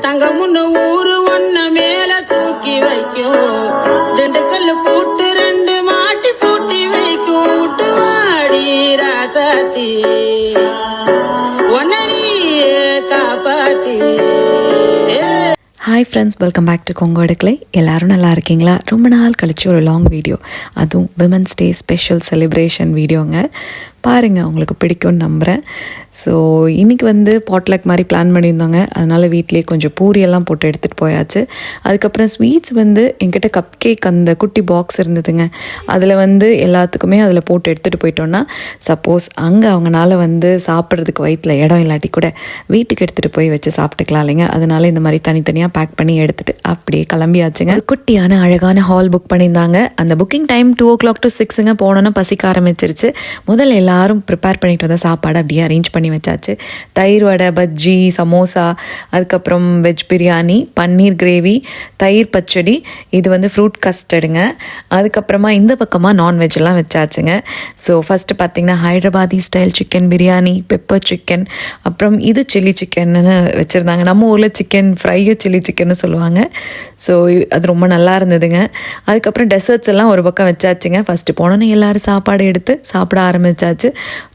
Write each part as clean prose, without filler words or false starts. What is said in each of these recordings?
தங்கமுன்னு ஊரு ஒன்ன மேல தூக்கி வைக்கும், திண்டுக்கல்ல பூட்டு 2 மாட்டி பூட்டி வைக்கும், விட்டு வாடி ராசாத்தி ஒன்ன நீ காப்பாத்தி. Hi friends, welcome back to Kongu Adukkalai. எல்லோரும் நல்லா இருக்கீங்களா? ரொம்ப நாள் கழிச்சு ஒரு லாங் வீடியோ, அதுவும் விமன்ஸ் டே ஸ்பெஷல் செலிப்ரேஷன் வீடியோங்க. பாருங்கள், உங்களுக்கு பிடிக்கும்னு நம்புகிறேன். ஸோ இன்றைக்கி பாட்லக் மாதிரி பிளான் பண்ணியிருந்தோங்க. அதனால் வீட்டிலேயே கொஞ்சம் பூரியெல்லாம் போட்டு எடுத்துகிட்டு போயாச்சு. அதுக்கப்புறம் ஸ்வீட்ஸ் என்கிட்ட கப் கேக் அந்த குட்டி பாக்ஸ் இருந்ததுங்க. அதில் எல்லாத்துக்குமே அதில் போட்டு எடுத்துகிட்டு போயிட்டோன்னா சப்போஸ் அங்கே அவங்களால சாப்பிட்றதுக்கு வயிற்றில் இடம் இல்லாட்டி கூட வீட்டுக்கு எடுத்துகிட்டு போய் வச்சு சாப்பிட்டுக்கலாம் இல்லைங்க. அதனால் இந்த மாதிரி தனித்தனியாக பேக் பண்ணி எடுத்துகிட்டு அப்படியே கிளம்பியாச்சுங்க. ஒரு குட்டியான அழகான ஹால் புக் பண்ணியிருந்தாங்க. அந்த புக்கிங் டைம் 2 o'clock to 6 போனோன்னா பசிக்க ஆரம்பிச்சிருச்சு. முதல்ல எல்லாரும் ப்ரிப்பேர் பண்ணிட்டு வந்த சாப்பாடு அப்படியே அரேஞ்ச் பண்ணி வச்சாச்சு. தயிர் வடை, பஜ்ஜி, சமோசா, அதுக்கப்புறம் வெஜ் பிரியாணி, பன்னீர் கிரேவி, தயிர் பச்சடி, இது ஃப்ரூட் கஸ்டர்டுங்க. அதுக்கப்புறமா இந்த பக்கமாக நான்வெஜ்லாம் வச்சாச்சுங்க. ஸோ ஃபஸ்ட்டு பார்த்திங்கன்னா Hyderabadi style chicken biryani, pepper chicken, அப்புறம் இது சில்லி சிக்கன்னு வச்சுருந்தாங்க. நம்ம ஊரில் சிக்கன் ஃப்ரையோ சில்லி சிக்கன்னு சொல்லுவாங்க. ஸோ அது ரொம்ப நல்லா இருந்ததுங்க. அதுக்கப்புறம் டெசர்ட்ஸ் எல்லாம் ஒரு பக்கம் வச்சாச்சுங்க. ஃபஸ்ட்டு போனோன்னே எல்லோரும் சாப்பாடு எடுத்து சாப்பிட ஆரம்பித்தாச்சு.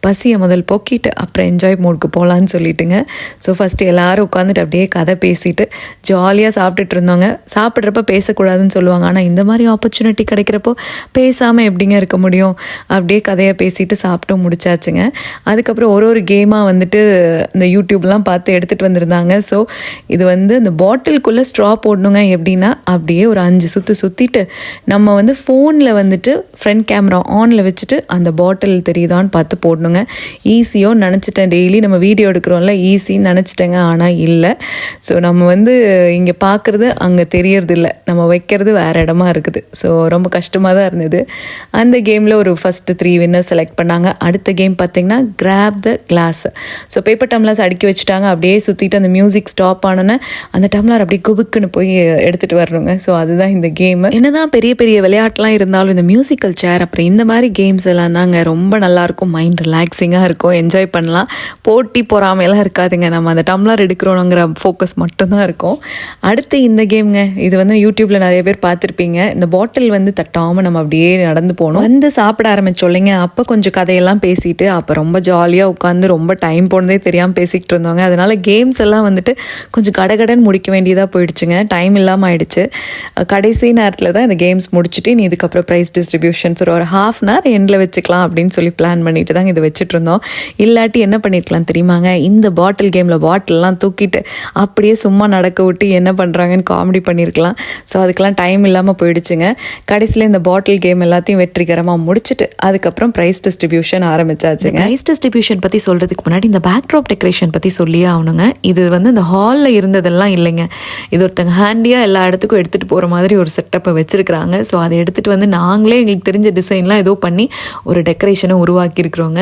பசியை முதல் போக்கிட்டு அப்புறம் என்ஜாய் மோடுக்கு போகலான்னு சொல்லிட்டுங்க. ஸோ ஃபஸ்ட்டு எல்லோரும் உட்காந்துட்டு அப்படியே கதை பேசிட்டு ஜாலியாக சாப்பிட்டுட்டு இருந்தோங்க. சாப்பிட்றப்ப பேசக்கூடாதுன்னு சொல்லுவாங்க, ஆனால் இந்த மாதிரி ஆப்பர்ச்சுனிட்டி கிடைக்கிறப்போ பேசாமல் எப்படிங்க இருக்க முடியும்? அப்படியே கதையை பேசிட்டு சாப்பிட்டு முடிச்சாச்சுங்க. அதுக்கப்புறம் ஒரு கேமாக இந்த யூடியூப்லாம் பார்த்து எடுத்துகிட்டு வந்திருந்தாங்க. ஸோ இது இந்த பாட்டிலுக்குள்ளே ஸ்ட்ரா போடணுங்க. எப்படின்னா அப்படியே ஒரு 5 சுற்று சுற்றிட்டு நம்ம ஃபோனில் ஃப்ரண்ட் கேமரா ஆனில் வச்சுட்டு அந்த பாட்டில் தெரியுதான்னு பார்த்து போடணுங்க. ஈஸியோ நினச்சிட்டேன், டெய்லி நம்ம வீடியோ எடுக்கிறோம்ல, ஈஸின்னு நினச்சிட்டேங்க. ஆனால் இல்லை. ஸோ நம்ம இங்கே பார்க்குறது அங்கே தெரியறது இல்லை, நம்ம வைக்கிறது வேறு இடமா இருக்குது. ஸோ ரொம்ப கஷ்டமாக தான் இருந்தது. அந்த கேமில் ஒரு ஃபஸ்ட்டு 3 வின்னர் செலக்ட் பண்ணாங்க. அடுத்த கேம் பார்த்திங்கன்னா grab the glass. So paper tumblers அடுக்கி வச்சுட்டாங்க. அப்படியே சுற்றிட்டு அந்த மியூசிக் ஸ்டாப் ஆனோன்னே அந்த டம்ளர் அப்படியே குபுக்குன்னு போய் எடுத்துகிட்டு வரணுங்க. ஸோ அதுதான் இந்த கேமு. என்னதான் பெரிய பெரிய விளையாட்டுலாம் இருந்தாலும் இந்த மியூசிக்கல் சேர் அப்புறம் இந்த மாதிரி கேம்ஸ் எல்லாம் தாங்க ரொம்ப நல்லாயிருக்கும். மைண்ட் ரிலாக்ஸிங்காக இருக்கும், என்ஜாய் பண்ணலாம். போட்டி பொறாமையெல்லாம் இருக்காதுங்க. நம்ம அந்த டம்ளர் எடுக்கிறோங்கிற ஃபோக்கஸ் மட்டும்தான் இருக்கும். அடுத்து இந்த கேம்ங்க. இது யூடியூப்பில் நிறைய பேர் பார்த்துருப்பீங்க. இந்த பாட்டில் தட்டாமல் நம்ம அப்படியே நடந்து போகணும். சாப்பிட ஆரம்பிச்சோல்லைங்க, அப்போ கொஞ்சம் கதையெல்லாம் பேசிட்டு அப்போ ரொம்ப ஜாலியாக உட்காந்து ரொம்ப டைம் போனதே தெரியாமல் பேசிக்கிட்டு இருந்தோங்க. அதனால் கேம்ஸ் எல்லாம் கொஞ்சம் கடகடன்னு முடிக்க வேண்டியதாக போயிடுச்சுங்க. டைம் இல்லாமல் ஆயிடுச்சு. கடைசி நேரத்தில் தான் இந்த கேம்ஸ் முடிச்சுட்டு நீ இதுக்கப்புறம் ப்ரைஸ் டிஸ்ட்ரிபியூஷன்ஸ் ஒரு 1/2 hour எண்டில் வச்சுக்கலாம் அப்படின்னு சொல்லி பிளான் பண்ணிட்டு தாங்க இதை வச்சுட்டு இருந்தோம். இல்லாட்டி என்ன பண்ணியிருக்கலாம் தெரியுமாங்க? இந்த பாட்டில் கேமில் பாட்டிலெலாம் தூக்கிட்டு அப்படியே சும்மா நடக்க விட்டு என்ன பண்ணுறாங்கன்னு காமெடி பண்ணியிருக்கலாம். ஸோ அதுக்கெலாம் டைம் இல்லாமல் போயிடுச்சுங்க. கடைசியில் இந்த பாட்டில் கேம் எல்லாத்தையும் வெற்றிகரமாக முடிச்சுட்டு அதுக்கப்புறம் ப்ரைஸ் டிஸ்ட்ரிபியூஷன் ஆரம்பிச்சாச்சுங்க. ப்ரைஸ் டிஸ்ட்ரிபியூஷன் பற்றி சொல்கிறதுக்கு முன்னாடி இந்த பேக்ட்ராப் டெக்கரேஷன் பற்றி சொல்லியே ஆகணுங்க. இது இந்த ஹாலில் இருந்ததெல்லாம் இல்லைங்க. இது ஒருத்தங்க ஹேண்டியாக எல்லா இடத்துக்கும் எடுத்துகிட்டு போகிற மாதிரி ஒரு செட்டப்பை வச்சுருக்கிறாங்க. ஸோ அதை எடுத்துகிட்டு நாங்களே எங்களுக்கு தெரிஞ்ச டிசைன்லாம் ஏதோ பண்ணி ஒரு டெக்கரேஷனை உருவாக்கியிருக்கிறோங்க.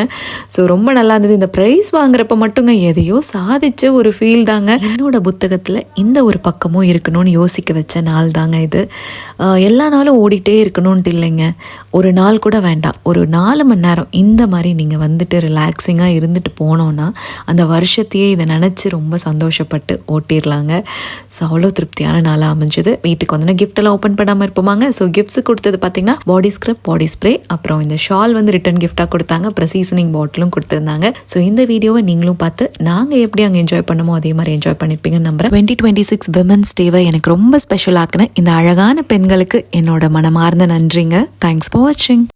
ஸோ ரொம்ப நல்லா இருந்தது. இந்த ப்ரைஸ் வாங்குறப்ப மட்டுங்க எதையோ சாதிச்ச ஒரு ஃபீல் தாங்க. என்னோட புத்தகத்தில் இந்த ஒரு பக்கமும் இருக்கணும்னு யோசிக்க வச்ச நாள் தாங்க இது. எல்லா நாளும் ஓடிட்டே இருக்கணும்ன்ட்டு இல்லைங்க, ஒரு நாள் கூட வேண்டாம், ஒரு 4 மணி நேரம் இந்த மாதிரி நீங்கள் ரிலாக்ஸிங்காக இருந்துட்டு போனோன்னா அந்த வருஷத்தையே இதை நினச்சி ரொம்ப சந்தோஷப்பட்டு ஓட்டிடலாங்க. ஸோ அவ்வளோ திருப்தியான நாளாக அமைஞ்சது. வீட்டுக்கு கிஃப்டெல்லாம் ஓப்பன் பண்ணாமல் இருப்போமாங்க. ஸோ கிஃப்ட்ஸ் கொடுத்தது பார்த்திங்கன்னா பாடி ஸ்க்ரப், பாடி ஸ்ப்ரே, அப்புறம் இந்த ஷால் ரிட்டன் கிஃப்டாக கொடுத்தாங்க. அப்புறம் சீசனிங் பாட்டிலும் கொடுத்துருந்தாங்க. ஸோ இந்த வீடியோவை நீங்களும் பார்த்து நாங்கள் எப்படி அங்கே என்ஜாய் பண்ணமோ அதே மாதிரி என்ஜாய் பண்ணியிருப்பீங்கன்னு நம்புறேன். 2026 விமன்ஸ் டேவை எனக்கு ரொம்ப ஸ்பெஷல் ஆக்குன இந்த அழகான பெண்களுக்கு என்னோட மனமார்ந்த நன்றிங்க. தேங்க்ஸ் ஃபார் வாட்சிங்.